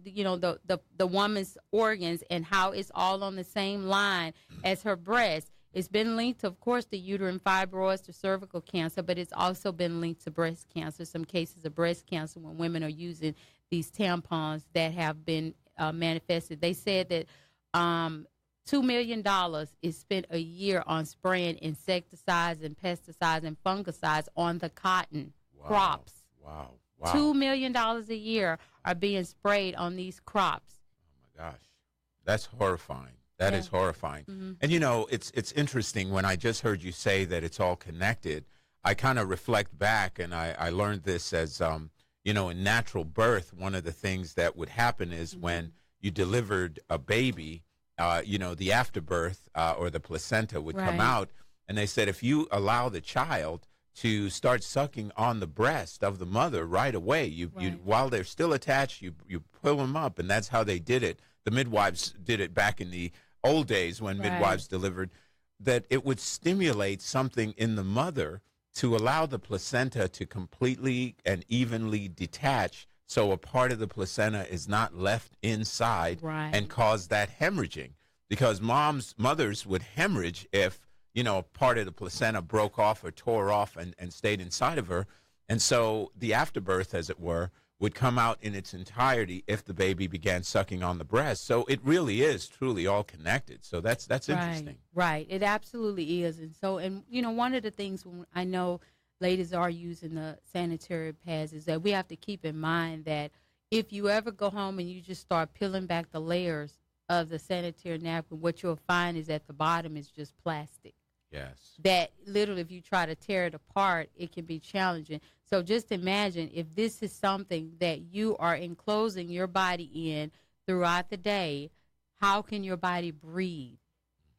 woman's organs and how it's all on the same line as her breast, it's been linked, of course, to uterine fibroids, to cervical cancer, but it's also been linked to breast cancer. Some cases of breast cancer when women are using these tampons that have been manifested. They said that $2 million is spent a year on spraying insecticides and pesticides and fungicides on the cotton crops. Wow. $2 million a year are being sprayed on these crops. Oh, my gosh. That's horrifying. That is horrifying. And, it's interesting when I just heard you say that it's all connected. I kind of reflect back, and I learned this as, in natural birth, one of the things that would happen is when you delivered a baby, the afterbirth or the placenta would come out, and they said if you allow the child to start sucking on the breast of the mother right away, you while they're still attached, you pull them up, and that's how they did it. The midwives did it back in the old days when midwives delivered, that it would stimulate something in the mother to allow the placenta to completely and evenly detach so a part of the placenta is not left inside and cause that hemorrhaging. Because mothers would hemorrhage if, part of the placenta broke off or tore off and stayed inside of her. And so the afterbirth, as it were, would come out in its entirety if the baby began sucking on the breast. So it really is truly all connected. So that's interesting. Right. It absolutely is. And so, one of the things when I know ladies are using the sanitary pads is that we have to keep in mind that if you ever go home and you just start peeling back the layers of the sanitary napkin, what you'll find is at the bottom is just plastic. Yes. That literally, if you try to tear it apart, it can be challenging. So just imagine if this is something that you are enclosing your body in throughout the day, how can your body breathe?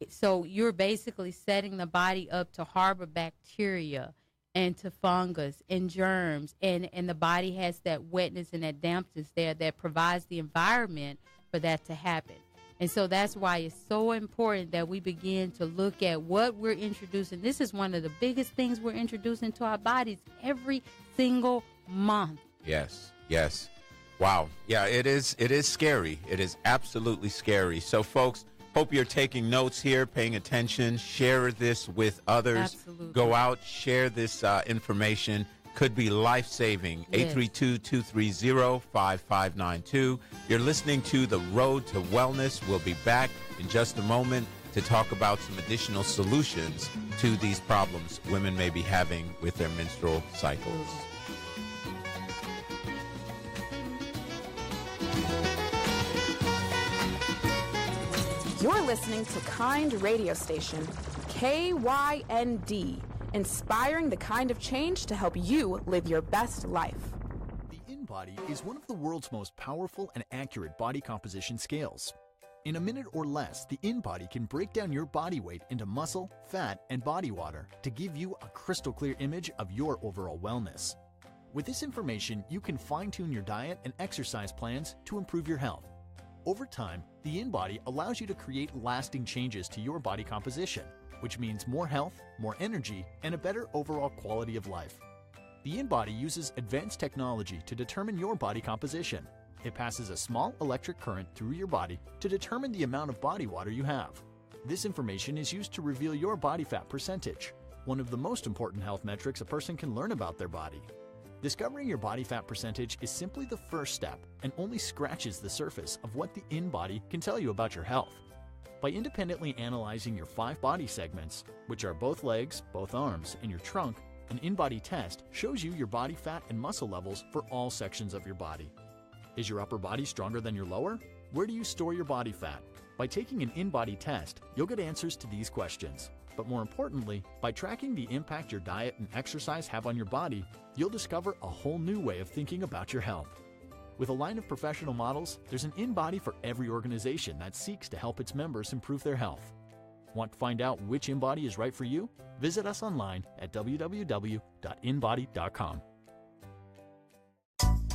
So you're basically setting the body up to harbor bacteria and to fungus and germs, and the body has that wetness and that dampness there that provides the environment for that to happen. And so that's why it's so important that we begin to look at what we're introducing. This is one of the biggest things we're introducing to our bodies every single month. Yes. Wow. Yeah, it is scary. It is absolutely scary. So, folks, hope you're taking notes here, paying attention. Share this with others. Absolutely. Go out, share this information. Could be life-saving. Yes. 832-230-5592. You're listening to The Road to Wellness. We'll be back in just a moment to talk about some additional solutions to these problems women may be having with their menstrual cycles. You're listening to Kind Radio Station, KYND, inspiring the kind of change to help you live your best life. The InBody is one of the world's most powerful and accurate body composition scales. In a minute or less, the InBody can break down your body weight into muscle, fat, and body water to give you a crystal clear image of your overall wellness. With this information, you can fine-tune your diet and exercise plans to improve your health. Over time, the InBody allows you to create lasting changes to your body composition, which means more health, more energy, and a better overall quality of life. The InBody uses advanced technology to determine your body composition. It passes a small electric current through your body to determine the amount of body water you have. This information is used to reveal your body fat percentage, one of the most important health metrics a person can learn about their body. Discovering your body fat percentage is simply the first step and only scratches the surface of what the InBody can tell you about your health. By independently analyzing your 5 body segments, which are both legs, both arms, and your trunk, an InBody test shows you your body fat and muscle levels for all sections of your body. Is your upper body stronger than your lower? Where do you store your body fat? By taking an InBody test, you'll get answers to these questions. But more importantly, by tracking the impact your diet and exercise have on your body, you'll discover a whole new way of thinking about your health. With a line of professional models, there's an InBody for every organization that seeks to help its members improve their health. Want to find out which InBody is right for you? Visit us online at www.inbody.com.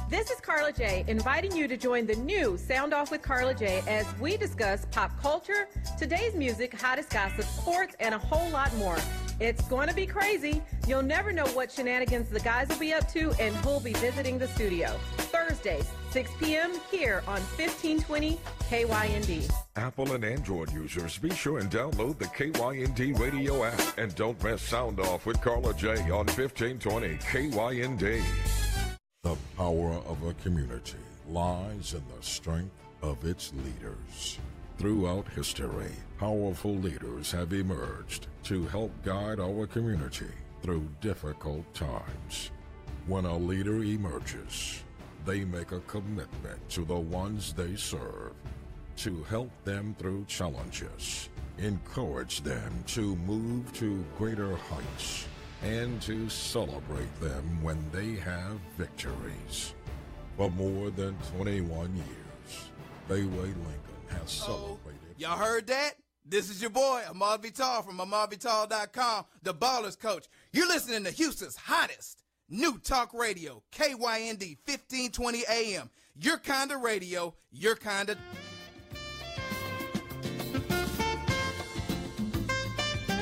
This is Carla J, inviting you to join the new Sound Off with Carla J as we discuss pop culture, today's music, hottest gossip, sports, and a whole lot more. It's going to be crazy. You'll never know what shenanigans the guys will be up to and who'll be visiting the studio. Thursdays, 6 p.m. here on 1520 KYND. Apple and Android users, be sure and download the KYND radio app. And don't miss Sound Off with Carla J on 1520 KYND. The power of a community lies in the strength of its leaders. Throughout history, powerful leaders have emerged to help guide our community through difficult times. When a leader emerges, they make a commitment to the ones they serve to help them through challenges, encourage them to move to greater heights, and to celebrate them when they have victories. For more than 21 years, Bayway Lincoln has celebrated. Y'all heard that? This is your boy, Ahmad Vital from AhmadVital.com, the Ballers Coach. You're listening to Houston's hottest new talk radio, KYND 1520 AM. Your kind of radio, your kind of...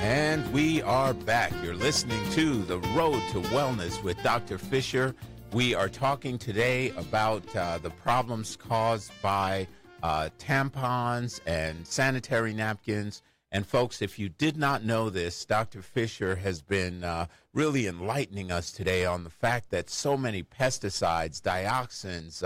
And we are back. You're listening to The Road to Wellness with Dr. Fisher. We are talking today about the problems caused by tampons and sanitary napkins. And folks, if you did not know this, Dr. Fisher has been really enlightening us today on the fact that so many pesticides, dioxins,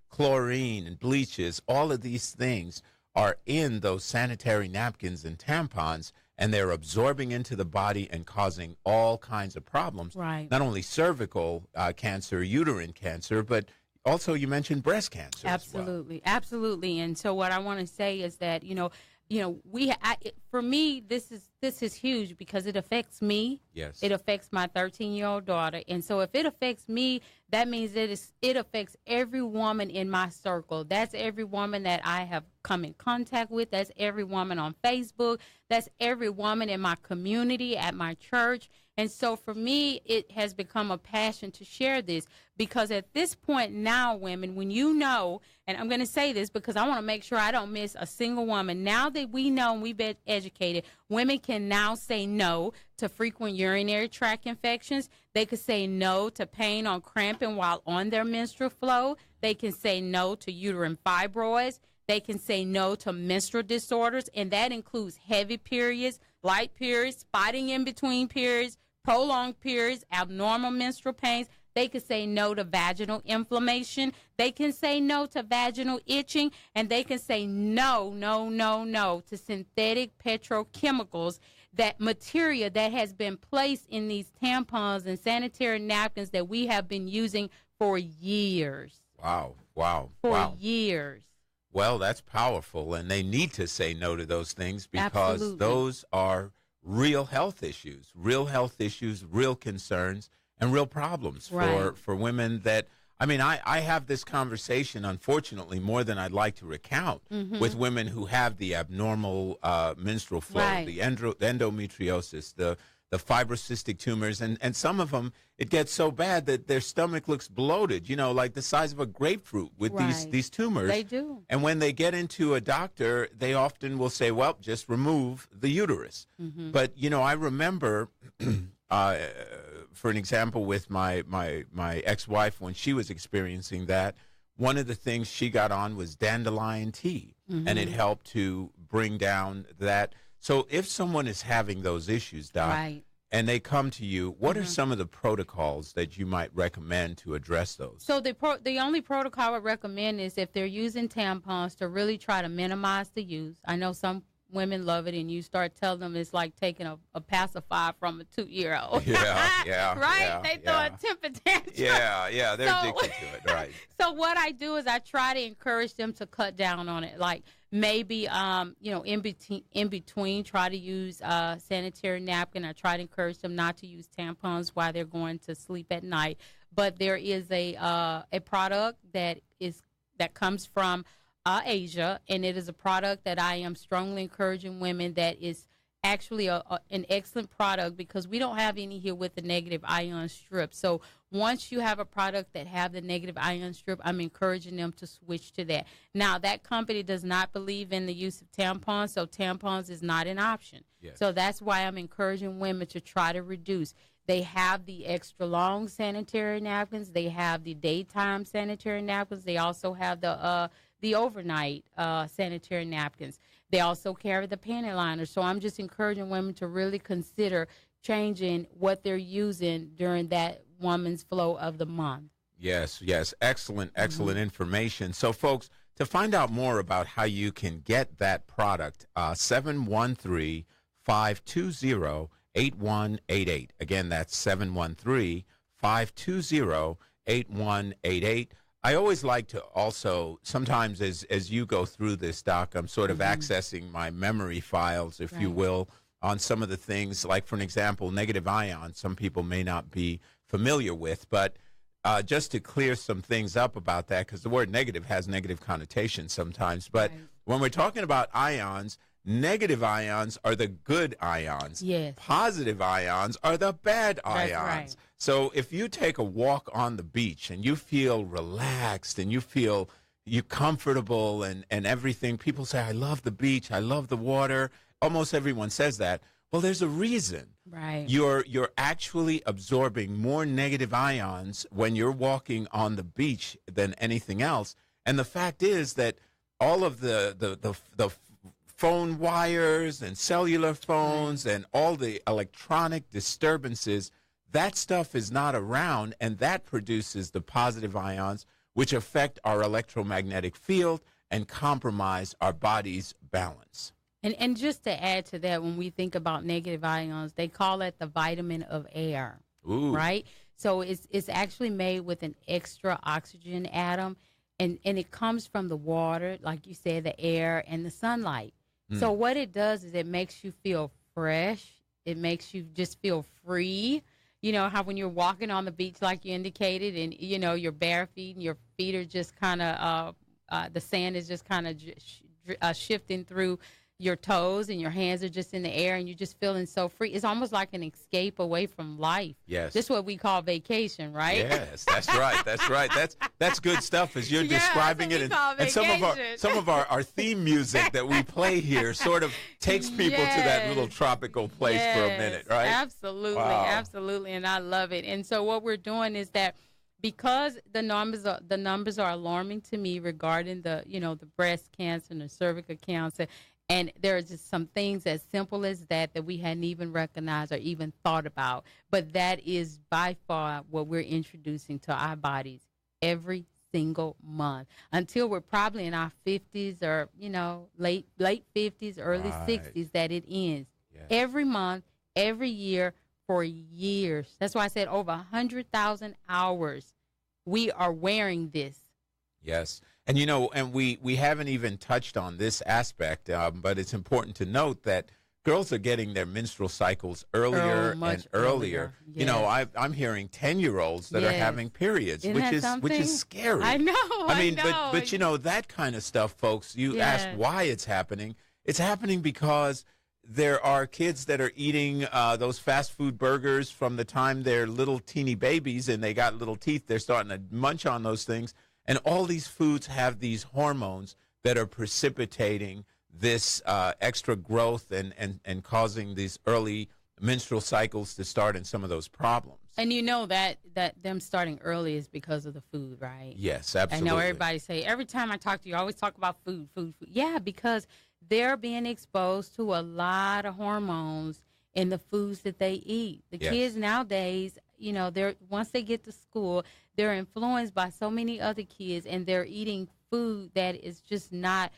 chlorine, and bleaches, all of these things are in those sanitary napkins and tampons, and they're absorbing into the body and causing all kinds of problems. Right. Not only cervical cancer, uterine cancer, but also you mentioned breast cancer. Absolutely, as well. Absolutely. And so what I want to say is that, for me, this is huge because it affects me. Yes. It affects my 13-year-old daughter. And so if it affects me, that means it affects every woman in my circle. That's every woman that I have come in contact with. That's every woman on Facebook. That's every woman in my community, at my church. And so for me, it has become a passion to share this because at this point now, women, when you know, and I'm going to say this because I want to make sure I don't miss a single woman. Now that we know and we've been educated, women can now say no to frequent urinary tract infections. They could say no to pain or cramping while on their menstrual flow. They can say no to uterine fibroids. They can say no to menstrual disorders, and that includes heavy periods, light periods, spotting in between periods, prolonged periods, abnormal menstrual pains. They can say no to vaginal inflammation. They can say no to vaginal itching, and they can say no to synthetic petrochemicals, that material that has been placed in these tampons and sanitary napkins that we have been using for years. Wow. For years. Well, that's powerful, and they need to say no to those things because Absolutely. Those are real health issues, real concerns, and real problems Right. for women that I mean, I have this conversation, unfortunately, more than I'd like to recount with women who have the abnormal menstrual flow, Right. the endometriosis, the fibrocystic tumors, and some of them, it gets so bad that their stomach looks bloated, you know, like the size of a grapefruit with Right. these tumors. They do. And when they get into a doctor, they often will say, well, just remove the uterus. But, you know, I remember, for an example, with my ex-wife, when she was experiencing that, one of the things she got on was dandelion tea, and it helped to bring down that. So if someone is having those issues, Doc, Right. and they come to you, what are some of the protocols that you might recommend to address those? So the only protocol I would recommend is if they're using tampons to really try to minimize the use. I know some women love it, and you start telling them it's like taking a pacifier from a 2-year-old. Yeah, right? yeah, They throw yeah. a temper tantrum. Yeah, they're So- addicted to it, right? So what I do is I try to encourage them to cut down on it. Like maybe, in between, try to use sanitary napkin. I try to encourage them not to use tampons while they're going to sleep at night. But there is a product that comes from Asia, and it is a product that I am strongly encouraging women that is actually an excellent product, because we don't have any here with the negative ion strip. So once you have a product that have the negative ion strip, I'm encouraging them to switch to that. Now, that company does not believe in the use of tampons, so tampons is not an option. Yes. So that's why I'm encouraging women to try to reduce. They have the extra long sanitary napkins. They have the daytime sanitary napkins. They also have the overnight sanitary napkins. They also carry the panty liners. So I'm just encouraging women to really consider changing what they're using during that woman's flow of the month. Yes. Excellent information. So, folks, to find out more about how you can get that product, 713-520-8188. Again, that's 713-520-8188. I always like to also, sometimes as you go through this, Doc, I'm sort of accessing my memory files, if you will, on some of the things, like, for an example, negative ions, some people may not be familiar with, but just to clear some things up about that, because the word negative has negative connotations sometimes, but when we're talking about ions, negative ions are the good ions. Yes. Positive ions are the bad ions. right. So if you take a walk on the beach and you feel relaxed and you feel you're comfortable and everything, people say, I love the beach, I love the water. Almost everyone says that. Well, there's a reason. Right. You're actually absorbing more negative ions when you're walking on the beach than anything else. And the fact is that all of the phone wires and cellular phones and all the electronic disturbances, that stuff is not around, and that produces the positive ions, which affect our electromagnetic field and compromise our body's balance. And just to add to that, when we think about negative ions, they call it the vitamin of air. Ooh. Right? So it's actually made with an extra oxygen atom, and it comes from the water, like you said, the air and the sunlight. So what it does is it makes you feel fresh. It makes you just feel free. You know how when you're walking on the beach, like you indicated, and, you know, you're bare feet and your feet are just kind of, the sand is just kind of shifting through your toes, and your hands are just in the air, and you're just feeling so free. It's almost like an escape away from life. Yes. This is what we call vacation, right? Yes, that's right. That's good stuff as you're Yeah, describing that's it. what we And call some of our theme music that we play here sort of takes people to that little tropical place for a minute, right? Absolutely, Wow. absolutely, and I love it. And so what we're doing is that, because the numbers are alarming to me regarding the breast cancer and the cervical cancer. And there are just some things as simple as that we hadn't even recognized or even thought about. But that is by far what we're introducing to our bodies every single month, until we're probably in our 50s or, late 50s, early Right. 60s, that it ends. Yes. Every month, every year, for years. That's why I said over 100,000 hours we are wearing this. Yes. And, and we haven't even touched on this aspect, but it's important to note that girls are getting their menstrual cycles earlier much and earlier. earlier. You know, Yes. I'm hearing 10-year-olds that are Yes. having periods, Isn't which that is something? scary. I know. I mean, I know. but you know, that kind of stuff, folks, you ask Yes. why it's happening. It's happening because there are kids that are eating those fast food burgers from the time they're little teeny babies and they got little teeth. They're starting to munch on those things. And all these foods have these hormones that are precipitating this extra growth and causing these early menstrual cycles to start in some of those problems. And you know that them starting early is because of the food, right? Yes, absolutely. I know everybody say, every time I talk to you, I always talk about food. Yeah, because they're being exposed to a lot of hormones in the foods that they eat. The Yes. kids nowadays, you know, once they get to school, they're influenced by so many other kids, and they're eating food that is just not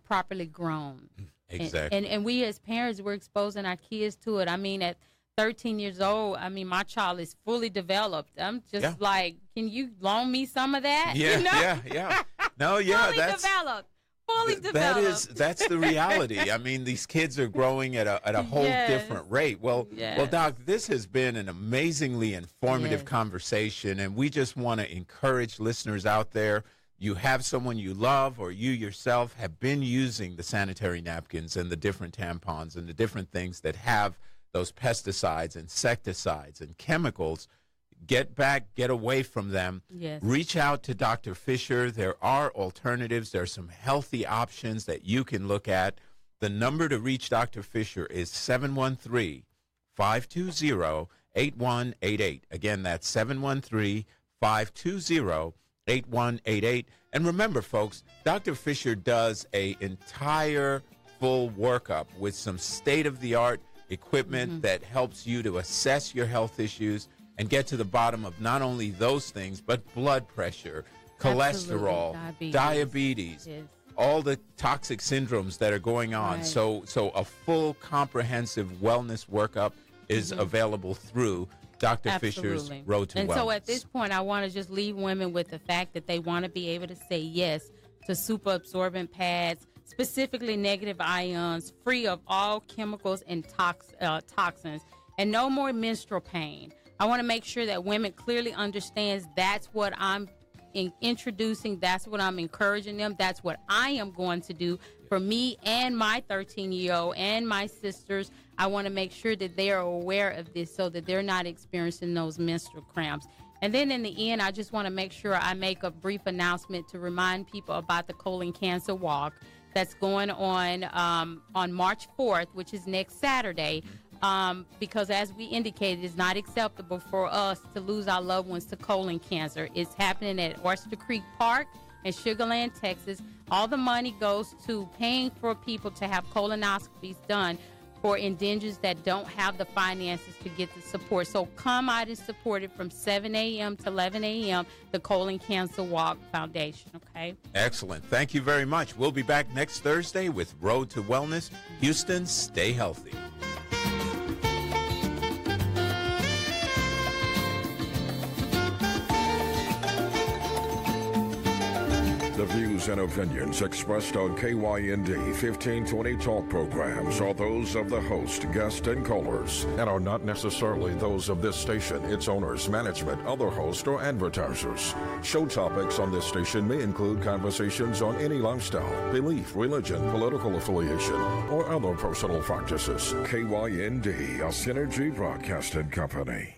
properly grown. Exactly. And we as parents, we're exposing our kids to it. I mean, at 13 years old, I mean, my child is fully developed. I'm just like, can you loan me some of that? Yeah, you know? yeah. No, yeah, fully developed. Fully developed. That's the reality. I mean, these kids are growing at a whole Yes. different rate. Well, Yes. Doc, this has been an amazingly informative Yes. conversation, and we just want to encourage listeners out there. You have someone you love, or you yourself have been using the sanitary napkins and the different tampons and the different things that have those pesticides, insecticides, and chemicals. Get away from them. Yes. Reach out to Dr. Fisher. There are alternatives. There are some healthy options that you can look at. The number to reach Dr. Fisher is 713-520-8188. Again, that's 713-520-8188. And remember, folks, Dr. Fisher does an entire full workup with some state-of-the-art equipment that helps you to assess your health issues and get to the bottom of not only those things, but blood pressure, cholesterol, Absolutely. diabetes, Yes. all the toxic syndromes that are going on. Right. So a full comprehensive wellness workup is available through Dr. Fisher's Absolutely. Road to And Wellness. so at this point, I want to just leave women with the fact that they want to be able to say yes to super absorbent pads, specifically negative ions, free of all chemicals and toxins, and no more menstrual pain. I want to make sure that women clearly understands that's what I'm introducing, that's what I'm encouraging them, that's what I am going to do for me and my 13-year-old and my sisters. I want to make sure that they are aware of this so that they're not experiencing those menstrual cramps. And then in the end, I just want to make sure I make a brief announcement to remind people about the colon cancer walk that's going on March 4th, which is next Saturday. Because as we indicated, it's not acceptable for us to lose our loved ones to colon cancer. It's happening at Oyster Creek Park in Sugar Land, Texas. All the money goes to paying for people to have colonoscopies done for indigents that don't have the finances to get the support. So come out and support it from 7 a.m. to 11 a.m., the Colon Cancer Walk Foundation, okay? Excellent. Thank you very much. We'll be back next Thursday with Road to Wellness. Houston, stay healthy. The views and opinions expressed on KYND 1520 talk programs are those of the host, guest, and callers, and are not necessarily those of this station, its owners, management, other hosts, or advertisers. Show topics on this station may include conversations on any lifestyle, belief, religion, political affiliation, or other personal practices. KYND, a Synergy Broadcasting Company.